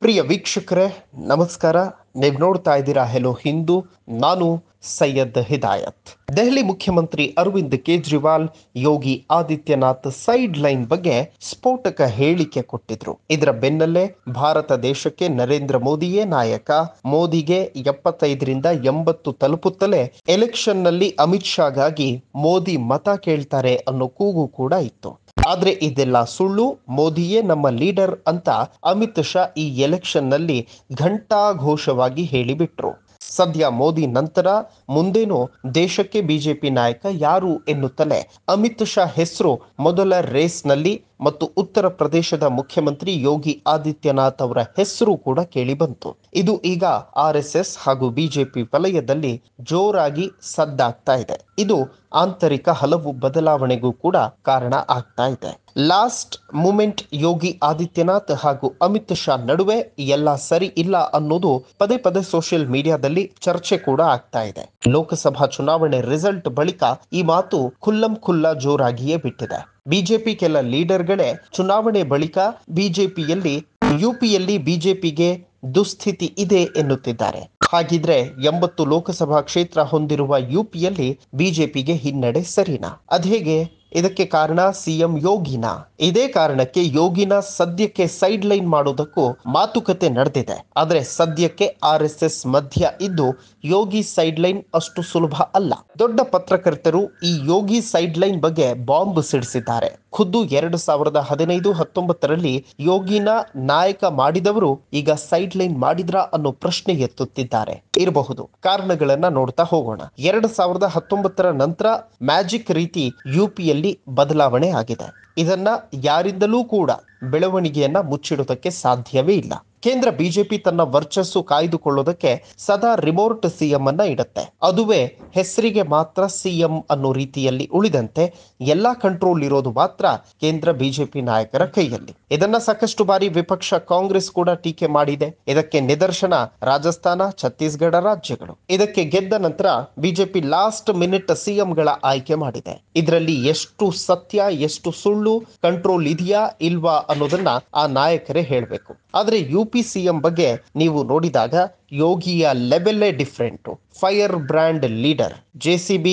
ಪ್ರಿಯ ವೀಕ್ಷಕರೇ ನಮಸ್ಕಾರ. ನೀವು ನೋಡ್ತಾ ಇದ್ದೀರಾ ಹೆಲೋ ಹಿಂದೂ. ನಾನು ಸೈಯದ್ ಹಿದಾಯತ್. ದೆಹಲಿ ಮುಖ್ಯಮಂತ್ರಿ ಅರವಿಂದ್ ಕೇಜ್ರಿವಾಲ್ ಯೋಗಿ ಆದಿತ್ಯನಾಥ್ ಸೈಡ್ ಲೈನ್ ಬಗ್ಗೆ ಸ್ಫೋಟಕ ಹೇಳಿಕೆ ಕೊಟ್ಟಿದ್ರು. ಇದರ ಬೆನ್ನಲ್ಲೇ ಭಾರತ ದೇಶಕ್ಕೆ ನರೇಂದ್ರ ಮೋದಿಯೇ ನಾಯಕ, ಮೋದಿಗೆ 75ರಿಂದ 80 ತಲುಪುತ್ತಲೇ ಎಲೆಕ್ಷನ್ ನಲ್ಲಿ ಅಮಿತ್ ಶಾಗಾಗಿ ಮೋದಿ ಮತ ಕೇಳ್ತಾರೆ ಅನ್ನೋ ಕೂಗು ಕೂಡ ಇತ್ತು. ಆದ್ರೆ ಇದೆಲ್ಲ ಸುಳ್ಳು, ಮೋದಿಯೇ ನಮ್ಮ ಲೀಡರ್ ಅಂತ ಅಮಿತ್ ಶಾ ಈ ಎಲೆಕ್ಷನ್ ನಲ್ಲಿ ಘಂಟಾಘೋಷವಾಗಿ ಹೇಳಿಬಿಟ್ರು. ಸದ್ಯ ಮೋದಿ ನಂತರ ಮುಂದೇನು ದೇಶಕ್ಕೆ ಬಿಜೆಪಿ ನಾಯಕ ಯಾರು ಎನ್ನುತ್ತಲೇ ಅಮಿತ್ ಶಾ ಹೆಸರು ಮೊದಲ ರೇಸ್ ನಲ್ಲಿ ಮತ್ತು ಉತ್ತರ ಪ್ರದೇಶದ ಮುಖ್ಯಮಂತ್ರಿ ಯೋಗಿ ಆದಿತ್ಯನಾಥ್ ಅವರ ಹೆಸರು ಕೂಡ ಕೇಳಿ ಬಂತು. ಇದು ಈಗ RSS ಹಾಗೂ ಬಿಜೆಪಿ ವಲಯದಲ್ಲಿ ಜೋರಾಗಿ ಸದ್ದಾಗ್ತಾ ಇದೆ. ಇದು ಆಂತರಿಕ ಹಲವು ಬದಲಾವಣೆಗೂ ಕೂಡ ಕಾರಣ ಆಗ್ತಾ ಇದೆ. ಲಾಸ್ಟ್ ಮೂಮೆಂಟ್ ಯೋಗಿ ಆದಿತ್ಯನಾಥ್ ಹಾಗೂ ಅಮಿತ್ ಶಾ ನಡುವೆ ಎಲ್ಲ ಸರಿ ಇಲ್ಲ ಅನ್ನೋದು ಪದೇ ಪದೇ ಸೋಷಿಯಲ್ ಮೀಡಿಯಾದಲ್ಲಿ ಚರ್ಚೆ ಕೂಡ ಆಗ್ತಾ ಇದೆ. ಲೋಕಸಭಾ ಚುನಾವಣೆ ರಿಸಲ್ಟ್ ಬಳಿಕ ಈ ಮಾತು ಖುಲ್ಲಂ ಖುಲ್ಲಾ ಜೋರಾಗಿಯೇ ಬಿಟ್ಟಿದೆ. ಬಿಜೆಪಿ ಕೆಲ ಲೀಡರ್ಗಳೇ ಚುನಾವಣೆ ಬಳಿಕ ಯುಪಿಯಲ್ಲಿ ಬಿಜೆಪಿಗೆ ದುಸ್ಥಿತಿ ಇದೆ ಎನ್ನುತ್ತಿದ್ದಾರೆ. ಹಾಗಿದ್ರೆ 80 ಲೋಕಸಭಾ ಕ್ಷೇತ್ರ ಹೊಂದಿರುವ ಯುಪಿಯಲ್ಲಿ ಬಿಜೆಪಿಗೆ ಹಿನ್ನಡೆ ಸರಿನಾ? ಅದೇಗೆ? ಇದಕ್ಕೆ ಕಾರಣ ಸಿಎಂ ಯೋಗಿನಾ? ಇದೇ ಕಾರಣಕ್ಕೆ ಯೋಗಿನ ಸದ್ಯಕ್ಕೆ ಸೈಡ್ ಲೈನ್ ಮಾಡೋದಕ್ಕೂ ಮಾತುಕತೆ ನಡೆದಿದೆ. ಆದ್ರೆ ಸದ್ಯಕ್ಕೆ RSS ಮಧ್ಯ ಇದ್ದು ಯೋಗಿ ಸೈಡ್ ಲೈನ್ ಅಷ್ಟು ಸುಲಭ ಅಲ್ಲ. ದೊಡ್ಡ ಪತ್ರಕರ್ತರು ಈ ಯೋಗಿ ಸೈಡ್ ಲೈನ್ ಬಗ್ಗೆ ಬಾಂಬ್ ಸಿಡಿಸಿದ್ದಾರೆ. ಖುದ್ದು 2015-19ರಲ್ಲಿ ಯೋಗಿನ ನಾಯಕ ಮಾಡಿದವರು ಈಗ ಸೈಡ್ ಲೈನ್ ಮಾಡಿದ್ರಾ ಅನ್ನೋ ಪ್ರಶ್ನೆ ಎತ್ತುತ್ತಿದ್ದಾರೆ. ಇರಬಹುದು. ಕಾರಣಗಳನ್ನ ನೋಡ್ತಾ ಹೋಗೋಣ. 2019ರ ನಂತರ ಮ್ಯಾಜಿಕ್ ರೀತಿ ಯುಪಿಯಲ್ಲಿ ಬದಲಾವಣೆ ಆಗಿದೆ. ಇದನ್ನ ಯಾರಿಂದಲೂ ಕೂಡ ಬೆಳವಣಿಗೆಯನ್ನ ಮುಚ್ಚಿಡೋದಕ್ಕೆ ಸಾಧ್ಯವೇ ಇಲ್ಲ. ಕೇಂದ್ರ ಬಿಜೆಪಿ ತನ್ನ ವರ್ಚಸ್ಸು ಕಾಯ್ದುಕೊಳ್ಳೋದಕ್ಕೆ ಸದಾ ರಿಮೋಟ್ ಸಿಎಂ ಅನ್ನ ಇಡುತ್ತೆ. ಅದುವೇ ಹೆಸರಿಗೆ ಮಾತ್ರ ಸಿಎಂ ಅನ್ನೋ ರೀತಿಯಲ್ಲಿ ಉಳಿದಂತೆ ಎಲ್ಲಾ ಕಂಟ್ರೋಲ್ ಇರೋದು ಮಾತ್ರ ಕೇಂದ್ರ ಬಿಜೆಪಿ ನಾಯಕರ ಕೈಯಲ್ಲಿ. ಇದನ್ನ ಸಾಕಷ್ಟು ಬಾರಿ ವಿಪಕ್ಷ ಕಾಂಗ್ರೆಸ್ ಕೂಡ ಟೀಕೆ ಮಾಡಿದೆ. ಇದಕ್ಕೆ ನಿದರ್ಶನ ರಾಜಸ್ಥಾನ, ಛತ್ತೀಸ್ಗಢ ರಾಜ್ಯಗಳು. ಇದಕ್ಕೆ ಗೆದ್ದ ನಂತರ ಬಿಜೆಪಿ ಲಾಸ್ಟ್ ಮಿನಿಟ್ ಸಿಎಂಗಳ ಆಯ್ಕೆ ಮಾಡಿದೆ. ಇದರಲ್ಲಿ ಎಷ್ಟು ಸತ್ಯ ಎಷ್ಟು ಸುಳ್ಳು, ಕಂಟ್ರೋಲ್ ಇದೆಯಾ ಇಲ್ವಾ ಅನ್ನೋದನ್ನ ಆ ನಾಯಕರೇ ಹೇಳಬೇಕು. ಆದ್ರೆ ಯುಪಿ ಸಿಎಂ ಬಗ್ಗೆ ನೀವು ನೋಡಿದಾಗ ಯೋಗಿಯ ಲೆವೆಲ್ಲೇ different. Fire brand leader. JCB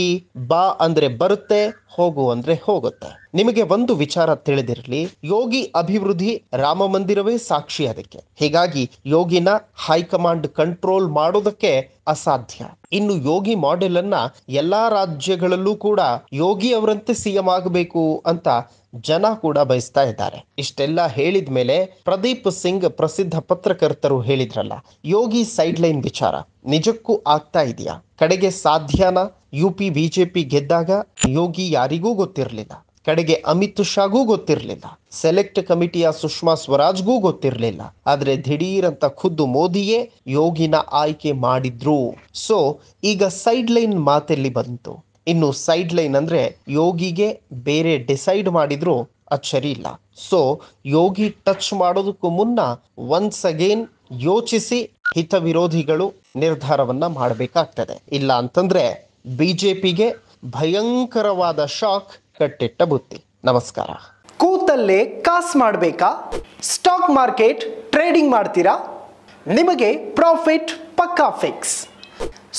ಬಾ ಅಂದ್ರೆ ಬರುತ್ತೆ, ಹೋಗು ಅಂದ್ರೆ ಹೋಗುತ್ತೆ. ನಿಮಗೆ ಒಂದು ವಿಚಾರ ತಿಳಿದಿರಲಿ, ಯೋಗಿ ಅಭಿವೃದ್ಧಿ ರಾಮ ಮಂದಿರವೇ ಸಾಕ್ಷಿ ಅದಕ್ಕೆ. ಹೀಗಾಗಿ ಯೋಗಿನ ಹೈಕಮಾಂಡ್ ಕಂಟ್ರೋಲ್ ಮಾಡೋದಕ್ಕೆ ಅಸಾಧ್ಯ. ಇನ್ನು ಯೋಗಿ ಮಾಡೆಲ್ ಅನ್ನ ಎಲ್ಲಾ ರಾಜ್ಯಗಳಲ್ಲೂ ಕೂಡ ಯೋಗಿ ಅವರಂತೆ ಸಿಎಂ ಆಗಬೇಕು ಅಂತ ಜನ ಕೂಡ ಬಯಸ್ತಾ ಇದ್ದಾರೆ. ಇಷ್ಟೆಲ್ಲ ಹೇಳಿದ ಮೇಲೆ ಪ್ರದೀಪ್ ಸಿಂಗ್ ಪ್ರಸಿದ್ಧ ಪತ್ರಕರ್ತರು ಹೇಳಿದ್ರಲ್ಲ, ಯೋಗಿ ಸೈಡ್ ಲೈನ್ ವಿಚಾರ ನಿಜಕ್ಕೂ ಆಗ್ತಾ ಇದೆಯಾ? ಕಡೆಗೆ ಸಾಧ್ಯನಾ? ಯುಪಿ ಬಿಜೆಪಿ ಗೆದ್ದಾಗ ಯೋಗಿ ಯಾರಿಗೂ ಗೊತ್ತಿರಲಿಲ್ಲ. ಕಡೆಗೆ ಅಮಿತ್ ಶಾಗೂ ಗೊತ್ತಿರಲಿಲ್ಲ. ಸೆಲೆಕ್ಟ್ ಕಮಿಟಿಯ ಸುಷ್ಮಾ ಸ್ವರಾಜ್ಗೂ ಗೊತ್ತಿರಲಿಲ್ಲ. ಆದ್ರೆ ದಿಢೀರ್ ಅಂತ ಖುದ್ದು ಮೋದಿಯೇ ಯೋಗಿನ ಆಯ್ಕೆ ಮಾಡಿದ್ರು. ಸೊ ಈಗ ಸೈಡ್ ಲೈನ್ ಮಾತೆಲ್ಲಿ ಬಂತು? ಇನ್ನು ಸೈಡ್ ಲೈನ್ ಅಂದ್ರೆ ಯೋಗಿಗೆ ಬೇರೆ ಡಿಸೈಡ್ ಮಾಡಿದ್ರು ಅಚ್ಚರಿ ಇಲ್ಲ. ಸೊ ಯೋಗಿ ಟಚ್ ಮಾಡೋದಕ್ಕೂ ಮುನ್ನ ಒನ್ಸ್ ಅಗೇನ್ ಯೋಚಿಸಿ ಹಿತವಿರೋಧಿಗಳು ನಿರ್ಧಾರವನ್ನ ಮಾಡಬೇಕಾಗ್ತದೆ. ಇಲ್ಲ ಅಂತಂದ್ರೆ ಬಿಜೆಪಿಗೆ ಭಯಂಕರವಾದ ಶಾಕ್ ಕಟ್ಟಿಟ್ಟ ಬುತ್ತಿ. ನಮಸ್ಕಾರ. ಕೂತಲ್ಲೇ ಕಾಸು ಮಾಡಬೇಕಾ? ಸ್ಟಾಕ್ ಮಾರ್ಕೆಟ್ ಟ್ರೇಡಿಂಗ್ ಮಾಡ್ತೀರಾ? ನಿಮಗೆ ಪ್ರಾಫಿಟ್ ಪಕ್ಕಾ fix.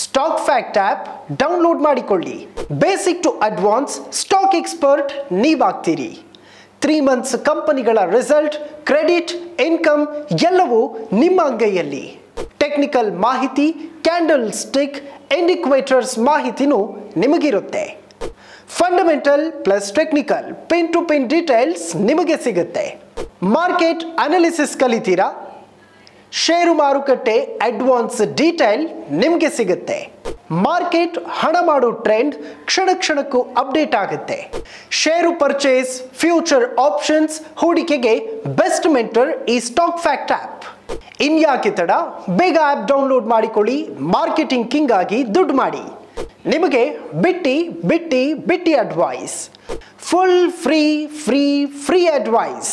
Stock fact app download ಮಾಡಿಕೊಳ್ಳಿ. Basic to advance stock expert ನೀವಾಗ್ತೀರಿ. 3 ಮಂತ್ಸ್ ಕಂಪನಿಗಳ ರಿಸಲ್ಟ್, ಕ್ರೆಡಿಟ್, ಇನ್ಕಮ್ ಎಲ್ಲವೂ ನಿಮ್ಮ ಅಂಗೈಯಲ್ಲಿ. ಟೆಕ್ನಿಕಲ್ ಮಾಹಿತಿ, ಕ್ಯಾಂಡಲ್ ಸ್ಟಿಕ್, ಇಂಡಿಕೇಟರ್ಸ್ ಮಾಹಿತಿನೂ ನಿಮಗಿರುತ್ತೆ. Fundamental plus technical pin to pin details ನಿಮಗೆ ಸಿಗುತ್ತೆ. Market analysis ಕಲಿತೀರಾ? ಷೇರು ಮಾರುಕಟ್ಟೆ ಅಡ್ವಾನ್ಸ್ ಡೀಟೇಲ್ ನಿಮಗೆ ಸಿಗುತ್ತೆ. ಮಾರ್ಕೆಟ್ ಹಣ ಮಾಡೋ ಟ್ರೆಂಡ್ ಕ್ಷಣ ಕ್ಷಣಕ್ಕೂ ಅಪ್ಡೇಟ್ ಆಗುತ್ತೆ. ಷೇರು ಪರ್ಚೇಸ್, ಫ್ಯೂಚರ್ ಆಪ್ಷನ್ಸ್, ಹೂಡಿಕೆಗೆ ಬೆಸ್ಟ್ ಮೆಂಟರ್ ಈ ಸ್ಟಾಕ್ ಫ್ಯಾಕ್ಟ್ ಆ್ಯಪ್. ಇನ್ಯಾಕೆ ತಡ? ಬೇಗ ಆ್ಯಪ್ ಡೌನ್ಲೋಡ್ ಮಾಡಿಕೊಳ್ಳಿ. ಮಾರ್ಕೆಟಿಂಗ್ ಕಿಂಗ್ ಆಗಿ ದುಡ್ಡು ಮಾಡಿ. ನಿಮಗೆ ಬಿಟ್ಟಿ ಅಡ್ವೈಸ್. Full free advice.